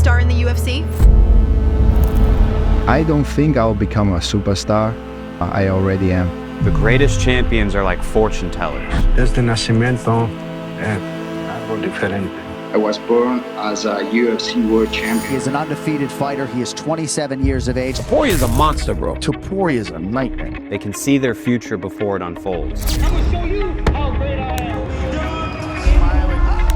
superstar in the UFC? I don't think I'll become a superstar. I already am. The greatest champions are like fortune tellers. Desde nacimiento, algo diferente. I was born as a UFC world champion. He is an undefeated fighter. He is 27 years of age. Topuria is a monster, bro. Topuria is a nightmare. They can see their future before it unfolds. I'm gonna show you how great I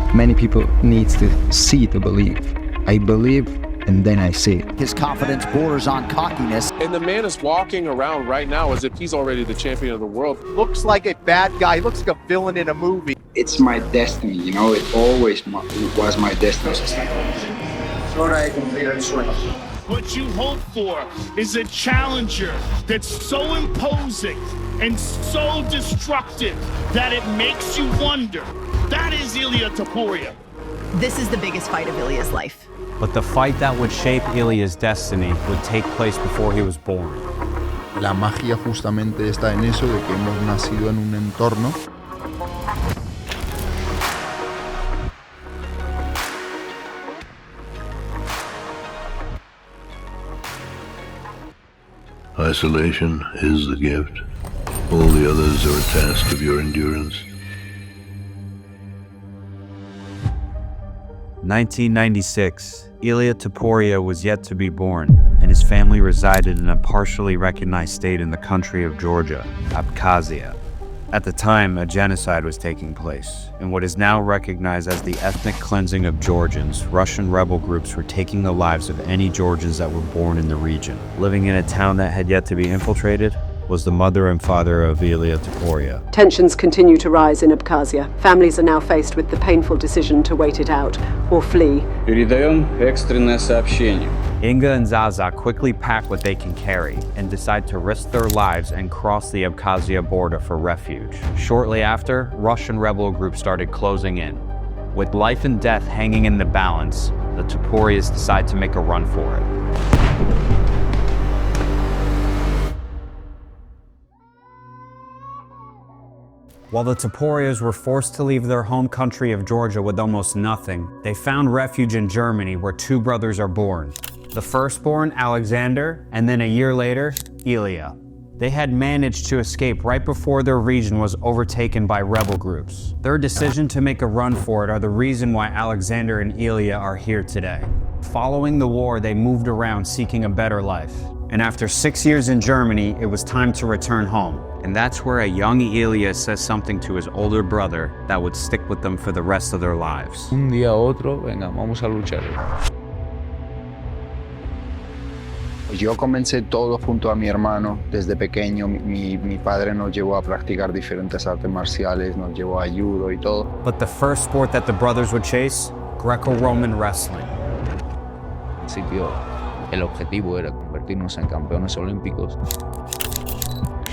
am. Many people need to see to believe. I believe, and then I see it. His confidence borders on cockiness. And the man is walking around right now as if he's already the champion of the world. Looks like a bad guy. He looks like a villain in a movie. It's my destiny, you know, it always was my destiny. What you hope for is a challenger that's so imposing and so destructive that it makes you wonder. That is Ilia Topuria. This is the biggest fight of Ilia's life. But the fight that would shape Ilia's destiny would take place before he was born. La magia justamente está en eso, de que hemos nacido en un entorno. Isolation is the gift. All the others are a test of your endurance. 1996, Ilia Topuria was yet to be born, and his family resided in a partially recognized state in the country of Georgia, Abkhazia. At the time, a genocide was taking place. In what is now recognized as the ethnic cleansing of Georgians, Russian rebel groups were taking the lives of any Georgians that were born in the region. Living in a town that had yet to be infiltrated was the mother and father of Ilia Topuria. Tensions continue to rise in Abkhazia. Families are now faced with the painful decision to wait it out or flee. Передаем экстренное сообщение. Inga and Zaza quickly pack what they can carry and decide to risk their lives and cross the Abkhazia border for refuge. Shortly after, Russian rebel groups started closing in. With life and death hanging in the balance, the Topurias decide to make a run for it. While the Topurias were forced to leave their home country of Georgia with almost nothing, they found refuge in Germany, where two brothers are born. The firstborn, Alexander, and then a year later, Ilia. They had managed to escape right before their region was overtaken by rebel groups. Their decision to make a run for it are the reason why Alexander and Ilia are here today. Following the war, they moved around seeking a better life. And after 6 years in Germany, it was time to return home. And that's where a young Ilia says something to his older brother that would stick with them for the rest of their lives. Un día a otro, venga, vamos a luchar. Yo comencé todo junto a mi hermano. Desde pequeño mi padre nos llevó a practicar diferentes artes marciales, nos llevó a judo y todo. But the first sport that the brothers would chase, Greco-Roman wrestling. Al principio, el objetivo era convertirnos en campeones olímpicos.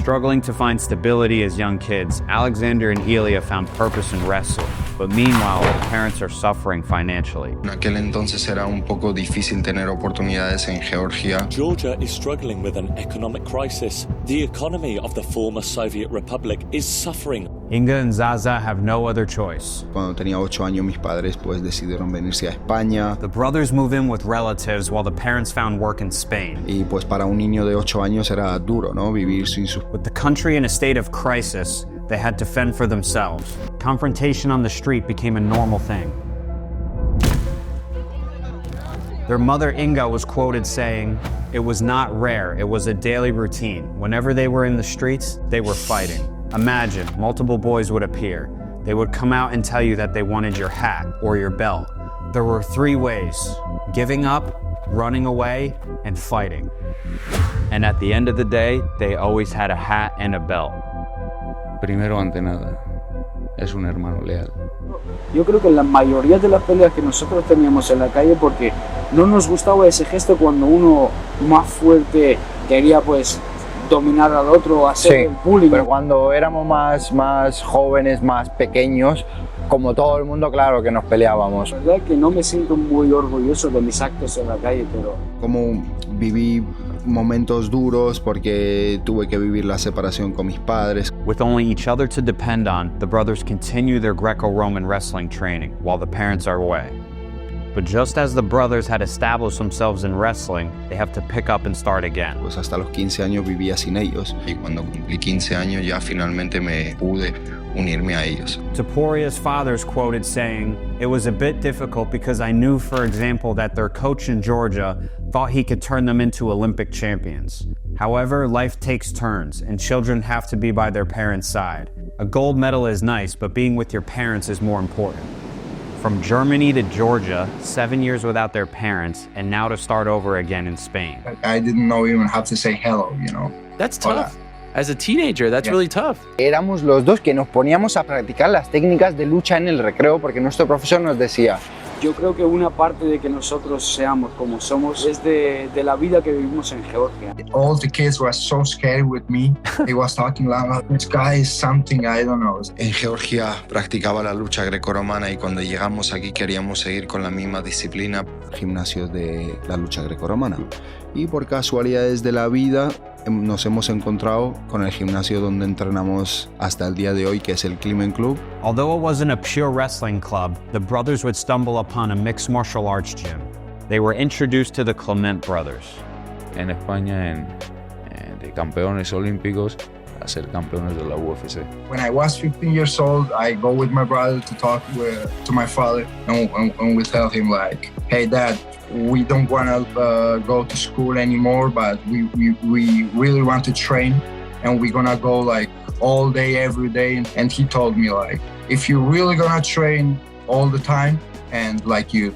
Struggling to find stability as young kids, Alexander and Ilia found purpose in wrestling. But meanwhile, their parents are suffering financially. En aquel entonces era un poco difícil tener oportunidades en Georgia. Georgia is struggling with an economic crisis. The economy of the former Soviet Republic is suffering. Inga and Zaza have no other choice. Cuando tenía 8 años, mis padres pues decidieron venirse a España. The brothers move in with relatives while the parents found work in Spain. Y pues para un niño de 8 años era duro, ¿no? Vivir sin sus... With the country in a state of crisis, they had to fend for themselves. Confrontation on the street became a normal thing. Their mother Inga was quoted saying, "It was not rare, it was a daily routine. Whenever they were in the streets, they were fighting." Imagine, multiple boys would appear. They would come out and tell you that they wanted your hat or your belt. There were 3 ways: giving up, running away, and fighting. And at the end of the day, they always had a hat and a belt. Primero, ante nada, es un hermano leal. Yo creo que la mayoría de las peleas que nosotros teníamos en la calle, porque no nos gustaba ese gesto cuando uno más fuerte quería pues dominar al otro, hacer el bullying. Pero cuando éramos más jóvenes, más pequeños, como todo el mundo, claro que nos peleábamos. La verdad que no me siento muy orgulloso de mis actos en la calle, pero... Como viví momentos duros porque tuve que vivir la separación con mis padres. With only each other to depend on, the brothers continue their Greco-Roman wrestling training while the parents are away. But just as the brothers had established themselves in wrestling, they have to pick up and start again. Pues hasta los 15 años vivía sin ellos. Y cuando cumplí 15 años ya finalmente me pude unirme a ellos. Topuria's father is quoted saying, "It was a bit difficult because I knew, for example, that their coach in Georgia thought he could turn them into Olympic champions. However, life takes turns, and children have to be by their parents' side. A gold medal is nice, but being with your parents is more important." From Germany to Georgia, 7 years without their parents, and now to start over again in Spain. I didn't know even how to say hello, you know. That's tough. As a teenager, that's really tough. Éramos los dos que nos poníamos a practicar las técnicas de lucha en el recreo porque nuestro profesor nos decía: yo creo que una parte de que nosotros seamos como somos es de la vida que vivimos en Georgia. All the kids were so scared with me. They was talking loud, this guy is something I don't know. En Georgia practicaba la lucha grecorromana y cuando llegamos aquí queríamos seguir con la misma disciplina. Gimnasios de la lucha grecorromana. Y por casualidades de la vida nos hemos encontrado con el gimnasio donde entrenamos hasta el día de hoy, que es el Climen Club. Although it wasn't a pure wrestling club, the brothers would stumble upon a mixed martial arts gym. They were introduced to the Clement brothers. En España, de campeones olímpicos a ser campeones de la UFC. When I was 15 years old, I go with my brother to talk to my father, and we tell him like, "Hey, Dad, we don't want to go to school anymore, but we really want to train, and we're gonna go like all day, every day." And he told me like, "If you're really gonna train all the time, and like you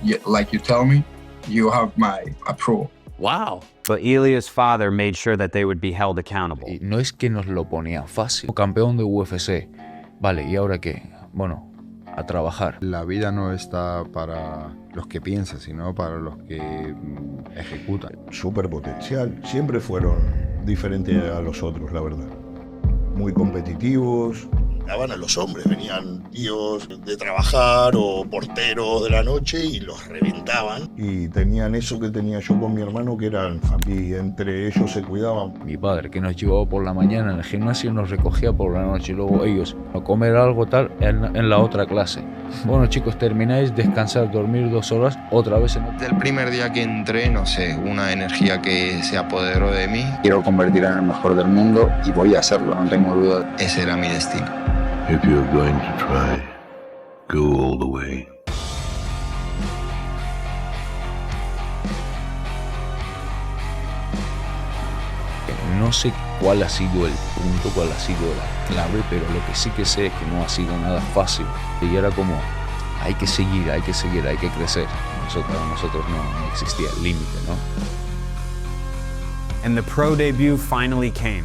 tell me, you have my approval." Wow. But Ilia's father made sure that they would be held accountable. Y no es que nos lo ponía fácil. Campeón de UFC. Vale, ¿y ahora qué? Bueno, a trabajar. La vida no está para los que piensan, sino para los que ejecutan. Súper potencial. Siempre fueron diferentes a los otros, la verdad. Muy competitivos. Daban a los hombres, venían tíos de trabajar o porteros de la noche y los reventaban. Y tenían eso que tenía yo con mi hermano, que eran familia, y entre ellos se cuidaban. Mi padre, que nos llevaba por la mañana en el gimnasio, nos recogía por la noche y luego ellos a comer algo tal en la otra clase. Bueno, chicos, termináis, descansar, dormir 2 horas, otra vez en... Desde el primer día que entré, no sé, una energía que se apoderó de mí. Quiero convertir en el mejor del mundo y voy a hacerlo, no tengo duda. Ese era mi destino. If you're going to try, go all the way. No sé cuál ha sido el punto, cuál ha sido la clave, pero lo que sí que sé es que no ha sido nada fácil. Y era como, hay que seguir, hay que crecer. Nosotros no existía el límite, ¿no? And the pro debut finally came.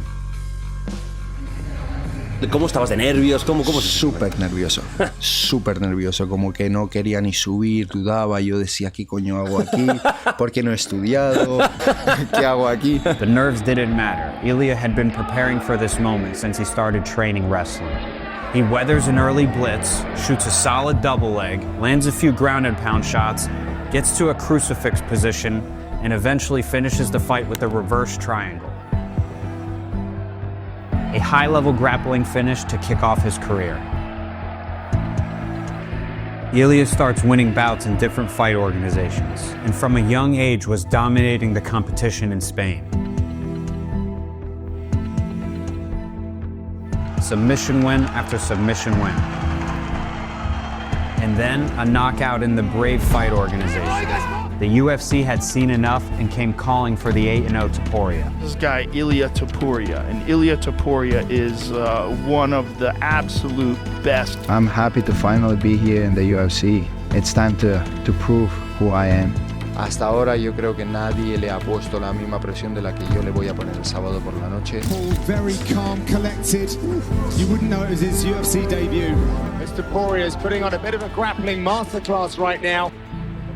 ¿Cómo estabas de nervios? ¿Cómo Súper nervioso, súper nervioso, como que no quería ni subir, dudaba, yo decía, ¿qué coño hago aquí? ¿Por qué no he estudiado? ¿Qué hago aquí? The nerves didn't matter. Ilia had been preparing for this moment since he started training wrestling. He weathers an early blitz, shoots a solid double leg, lands a few ground and pound shots, gets to a crucifix position, and eventually finishes the fight with a reverse triangle. A high-level grappling finish to kick off his career. Ilia starts winning bouts in different fight organizations, and from a young age was dominating the competition in Spain. Submission win after submission win. And then a knockout in the Brave Fight organization. The UFC had seen enough and came calling for the 8-0 Topuria. This guy, Ilia Topuria, and Ilia Topuria is one of the absolute best. I'm happy to finally be here in the UFC. It's time to prove who I am. Hasta ahora yo creo que nadie le ha puesto la misma presión de la que yo le voy a poner el sábado por la noche. Paul, very calm, collected. You wouldn't know it was his UFC debut. Mr. Topuria is putting on a bit of a grappling masterclass right now.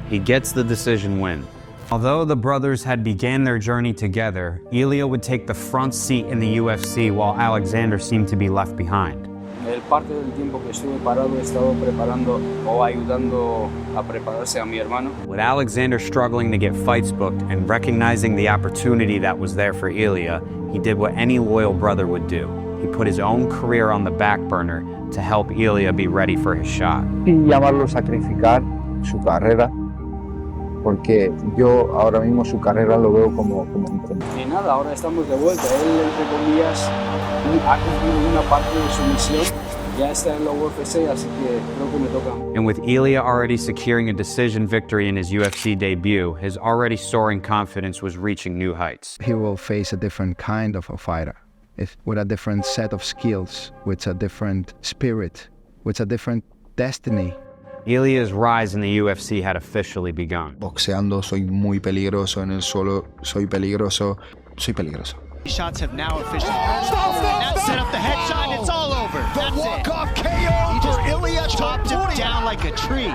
He gets the decision win. Although the brothers had began their journey together, Ilia would take the front seat in the UFC while Alexander seemed to be left behind. El parte del tiempo que estuve parado he estado preparando o ayudando a prepararse a mi hermano. With Alexander struggling to get fights booked and recognizing the opportunity that was there for Ilia, he did what any loyal brother would do. He put his own career on the back burner to help Ilia be ready for his shot. Sin llamarlo sacrificar su carrera porque yo ahora mismo su carrera lo veo como un punto. Y nada, ahora estamos de vuelta. Él, entre comillas, ha cumplido una parte de su misión. Ya está en la UFC, así que creo que me toca. And with Ilia already securing a decision victory in his UFC debut, his already soaring confidence was reaching new heights. He will face a different kind of a fighter, with a different set of skills, with a different spirit, with a different destiny. Ilia's rise in the UFC had officially begun. Boxeando soy muy peligroso, en el suelo soy peligroso. Shots have now officially now set up the headshot. It's all over. The walk-off KO for Ilia Topuria. Down like a tree.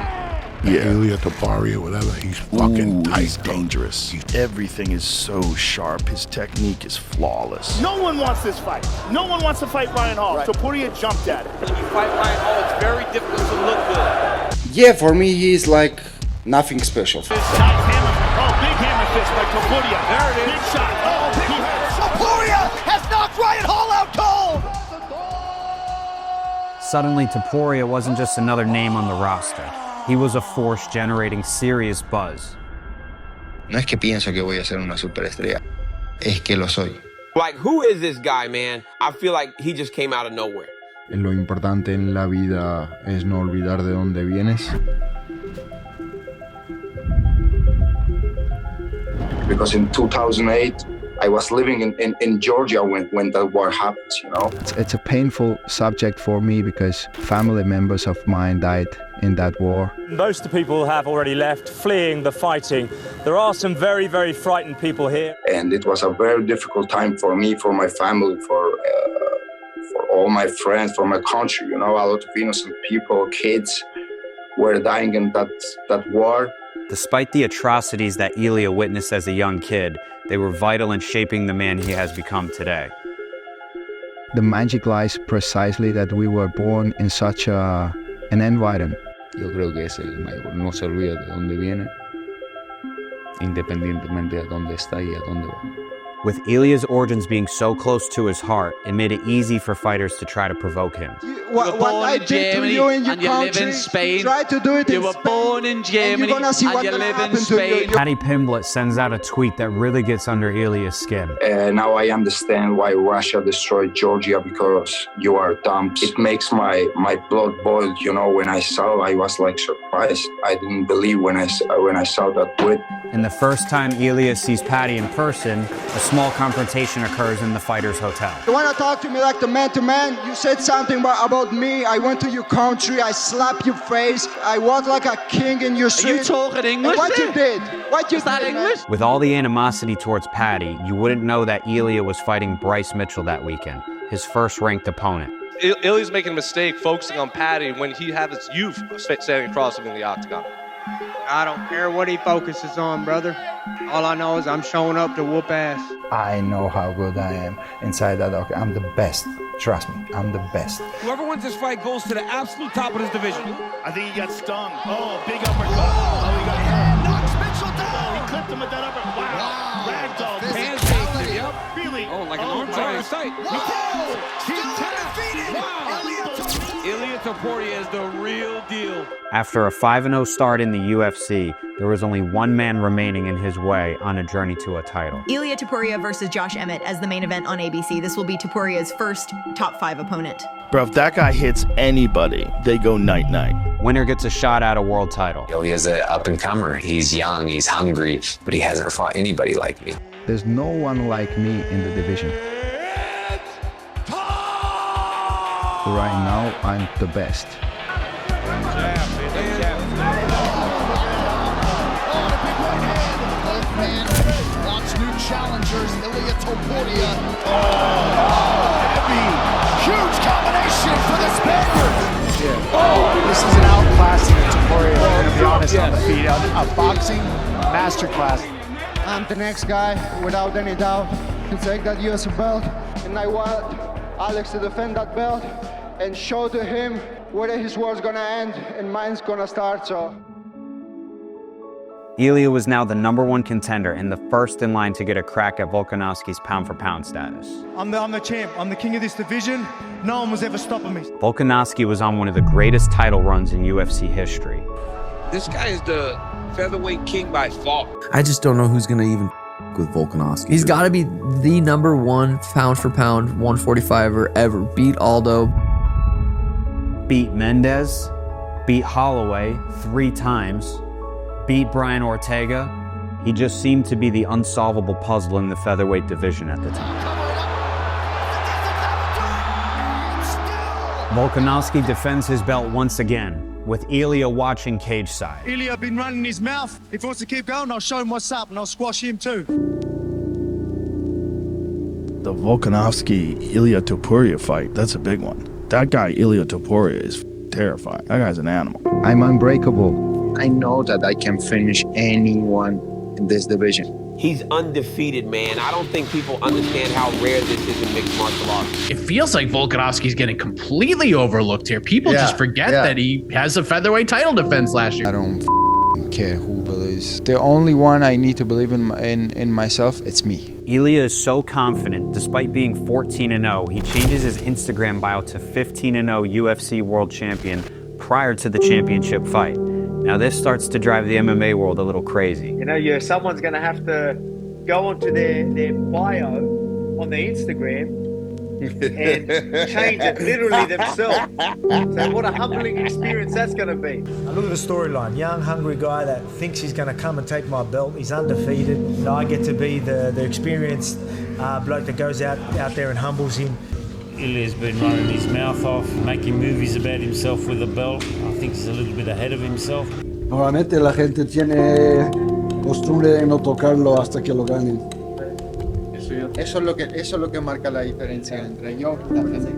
Yeah, Ilia Topuria, whatever, he's fucking tight. He's dangerous. Everything is so sharp. His technique is flawless. No one wants this fight. No one wants to fight Ryan Hall. Right. Topuria jumped at it. When you fight Ryan Hall, it's very difficult to look good. Yeah, for me, he's like nothing special. Big hammer fist by Topuria. There it is. Big shot. Oh, big hit. Topuria has knocked Ryan Hall out cold. Suddenly, Topuria wasn't just another name on the roster. He was a force generating serious buzz. No es que pienso que voy a ser una superestrella, es que lo soy. Like, who is this guy, man? I feel like he just came out of nowhere. Lo importante en la vida es no olvidar de dónde vienes. Because in 2008, I was living in Georgia when that war happens, you know? It's a painful subject for me because family members of mine died in that war. Most of the people have already left, fleeing the fighting. There are some very, very frightened people here. And it was a very difficult time for me, for my family, for all my friends, for my country, you know? A lot of innocent people, kids were dying in that war. Despite the atrocities that Ilia witnessed as a young kid, they were vital in shaping the man he has become today. The magic lies precisely that we were born in such an environment. Yo creo que es el mayor. No se olvida de dónde viene, independientemente de dónde está y a dónde va. With Ilia's origins being so close to his heart, it made it easy for fighters to try to provoke him. What I did to you in your country, live in Spain. Try to do it in Spain. You were born in Germany and you live in Spain. Paddy Pimblett sends out a tweet that really gets under Ilia's skin. Now I understand why Russia destroyed Georgia, because you are dumb. It makes my blood boil, you know. When I saw, I was like surprised. I didn't believe when I saw that tweet. And the first time Ilia sees Paddy in person, a small confrontation occurs in the fighter's hotel. You want to talk to me like the man-to-man? You said something about me. I went to your country. I slapped your face. I walked like a king in your street. Are you talking English? And what you did? What you did? Is that English? With all the animosity towards Paddy, you wouldn't know that Ilia was fighting Bryce Mitchell that weekend, his first ranked opponent. Ilia's making a mistake focusing on Paddy when he had his youth standing across him in the octagon. I don't care what he focuses on, brother. All I know is I'm showing up to whoop ass. I know how good I am inside that octagon. I'm the best. Trust me, I'm the best. Whoever wins this fight goes to the absolute top of his division. I think he got stung. Oh, big uppercut. Oh, he got hurt. Knocks Mitchell down. He clipped him with that uppercut. Wow. Ragdoll. Pancaked him, yep. Really? Oh, like an arm triangle sight. Ilia Topuria is the real deal. After a 5-0 start in the UFC, there was only one man remaining in his way on a journey to a title. Ilia Topuria versus Josh Emmett as the main event on ABC. This will be Topuria's first top 5 opponent. Bro, if that guy hits anybody, they go night-night. Winner gets a shot at a world title. Ilia's an up-and-comer. He's young, he's hungry, but he hasn't fought anybody like me. There's no one like me in the division. Right now, I'm the best. Wants new challengers, Ilia Topuria. Heavy, huge combination for the Spaniard. Yeah. Oh, this is an outclassing of Topuria. I'm going to be honest on the feet. A boxing masterclass. I'm the next guy, without any doubt, to take that UFC belt. And I want Alex to defend that belt and show to him where his war's gonna end and mine's gonna start, so. Ilia was now the #1 contender and the first in line to get a crack at Volkanovski's pound-for-pound status. I'm the champ. I'm the king of this division. No one was ever stopping me. Volkanovski was on one of the greatest title runs in UFC history. This guy is the featherweight king by far. I just don't know who's going to even with Volkanovski. He's got to be the number one pound for pound 145er ever. Beat Aldo. Beat Mendez. Beat Holloway 3 times. Beat Brian Ortega. He just seemed to be the unsolvable puzzle in the featherweight division at the time. Volkanovski defends his belt once again, with Ilia watching cage side. Ilia been running his mouth. If he wants to keep going, I'll show him what's up and I'll squash him too. The Volkanovski-Ilia Topuria fight, that's a big one. That guy, Ilia Topuria, is terrifying. That guy's an animal. I'm unbreakable. I know that I can finish anyone in this division. He's undefeated, man. I don't think people understand how rare this is in mixed martial arts. It feels like Volkanovski's getting completely overlooked here. People just forget that he has a featherweight title defense last year. I don't care who believes. The only one I need to believe in myself, it's me. Ilia is so confident, despite being 14-0, he changes his Instagram bio to 15-0 UFC World Champion prior to the championship fight. Now this starts to drive the MMA world a little crazy. You know, someone's going to have to go onto their bio on their Instagram and change it literally themselves. So what a humbling experience that's going to be. I look at the storyline. Young, hungry guy that thinks he's going to come and take my belt. He's undefeated. And I get to be the experienced bloke that goes out there and humbles him. Ilia's been running his mouth off, making movies about himself with a belt. I think he's a little bit ahead of himself. Normalmente la gente tiene costumbre de no tocarlo hasta que lo ganen. Eso es lo que marca la diferencia entre yo y la gente.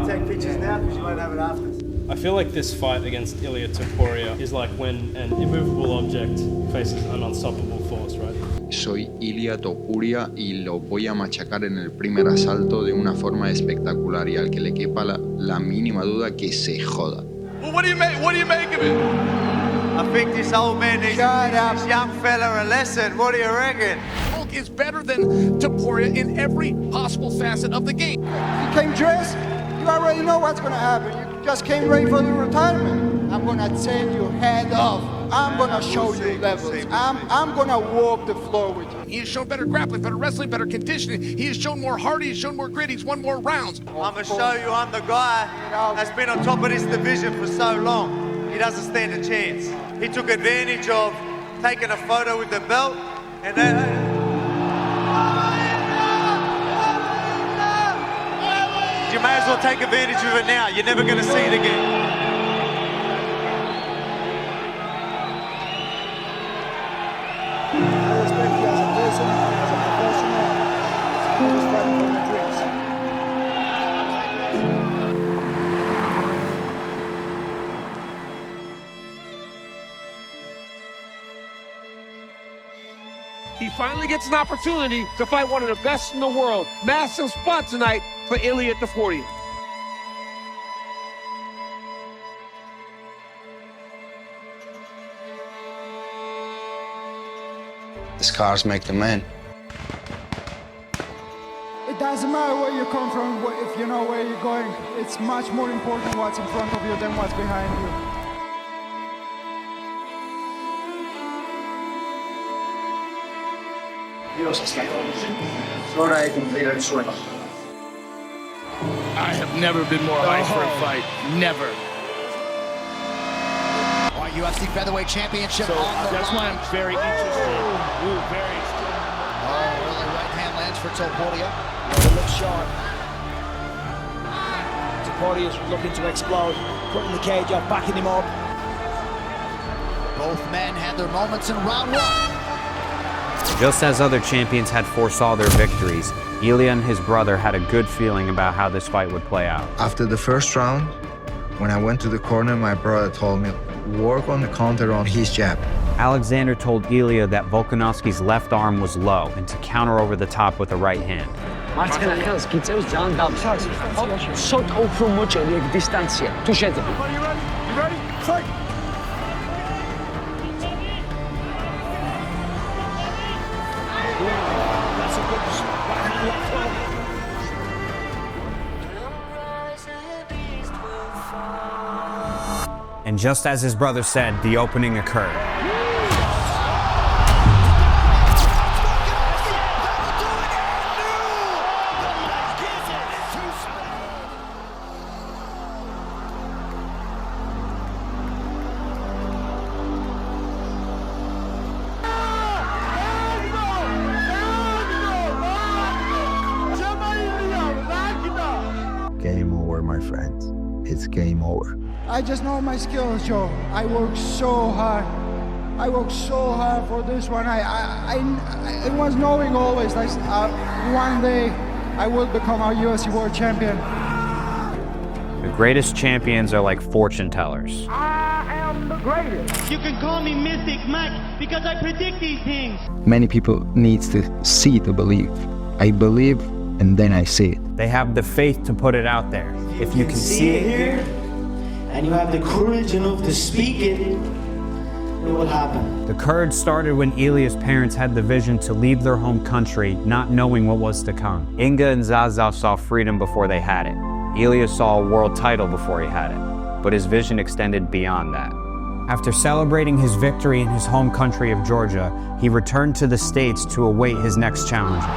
Take pictures now because you won't have it after. I feel like this fight against Ilia Topuria is like when an immovable object faces an unstoppable force, right? Soy Ilia Topuria y lo voy a machacar en el primer asalto de una forma espectacular y al que le quepa la mínima duda que se joda. Well, what do you make of it? I think this old man needs this young fella a lesson. What do you reckon? Volk is better than Topuria in every possible facet of the game. You came dressed, you already know what's going to happen. You just came ready for the retirement. I'm going to take your head off. I'm going to show you levels. I'm going to walk the floor with you. He has shown better grappling, better wrestling, better conditioning. He has shown more heart. He has shown more grit. He's won more rounds. I'm going to show you I'm the guy that's been on top of this division for so long. He doesn't stand a chance. He took advantage of taking a photo with the belt and then... You may as well take advantage of it now. You're never going to see it again. He finally gets an opportunity to fight one of the best in the world. Massive spot tonight for Ilia Topuria. The scars make the man. It doesn't matter where you come from, if you know where you're going. It's much more important what's in front of you than what's behind you. Dios es hora de cumplir el sueño. I have never been more hyped for a fight. Never. UFC Featherweight Championship. So that's why I'm very interested. Ooh, very interested. Early right hand lands for Topuria. It looks sharp. Topuria is looking to explode, putting the cage up, backing him up. Both men had their moments in round one. Just as other champions had foresaw their victories, Ilia and his brother had a good feeling about how this fight would play out. After the first round, when I went to the corner, my brother told me, work on the counter on his jab. Alexander told Ilia that Volkanovski's left arm was low and to counter over the top with the right hand. You ready? Fight! That's a good And just as his brother said, the opening occurred. Game over, my friends. It's game over. I just know my skills, Joe. I work so hard. I work so hard for this one. I was knowing always like one day I will become a UFC World Champion. The greatest champions are like fortune tellers. I am the greatest. You can call me Mystic Mac because I predict these things. Many people needs to see to believe. I believe and then I see it. They have the faith to put it out there. If you can see it here, and you have the courage enough to speak it, it will happen. The courage started when Ilia's parents had the vision to leave their home country, not knowing what was to come. Inga and Zaza saw freedom before they had it. Ilia saw a world title before he had it, but his vision extended beyond that. After celebrating his victory in his home country of Georgia, he returned to the States to await his next challenger.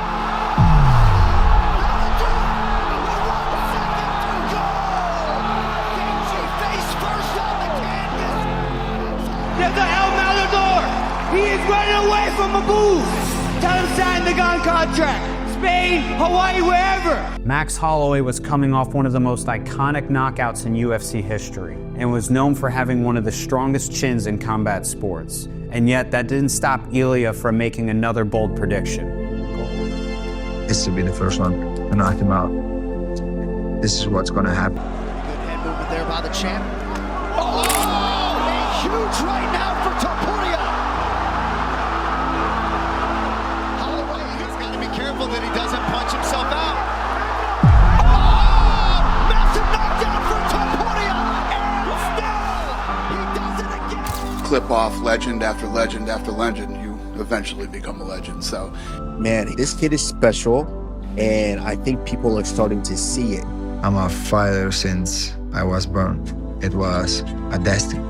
He is running away from a booth. Tell him sign the gun contract. Spain, Hawaii, wherever. Max Holloway was coming off one of the most iconic knockouts in UFC history and was known for having one of the strongest chins in combat sports. And yet that didn't stop Ilia from making another bold prediction. It's to be the first one to knock him out. This is what's going to happen. Good head movement there by the champ. Oh, a huge right now for Topuria. Careful that he doesn't punch himself out. Oh! Massive knockdown for Topuria, and still he does it again. Clip off legend after legend after legend, you eventually become a legend. So, man, this kid is special, and I think people are starting to see it. I'm a fighter since I was born. It was a destiny.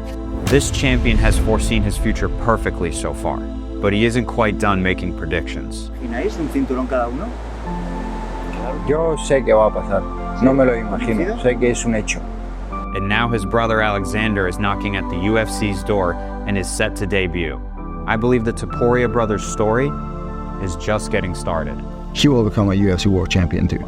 This champion has foreseen his future perfectly so far, but he isn't quite done making predictions. ¿Imagináis un cinturón cada uno? Yo sé que va a pasar. No me lo imagino. Sé que es un hecho. And now his brother Alexander is knocking at the UFC's door and is set to debut. I believe the Topuria brothers' story is just getting started. He will become a UFC World Champion too.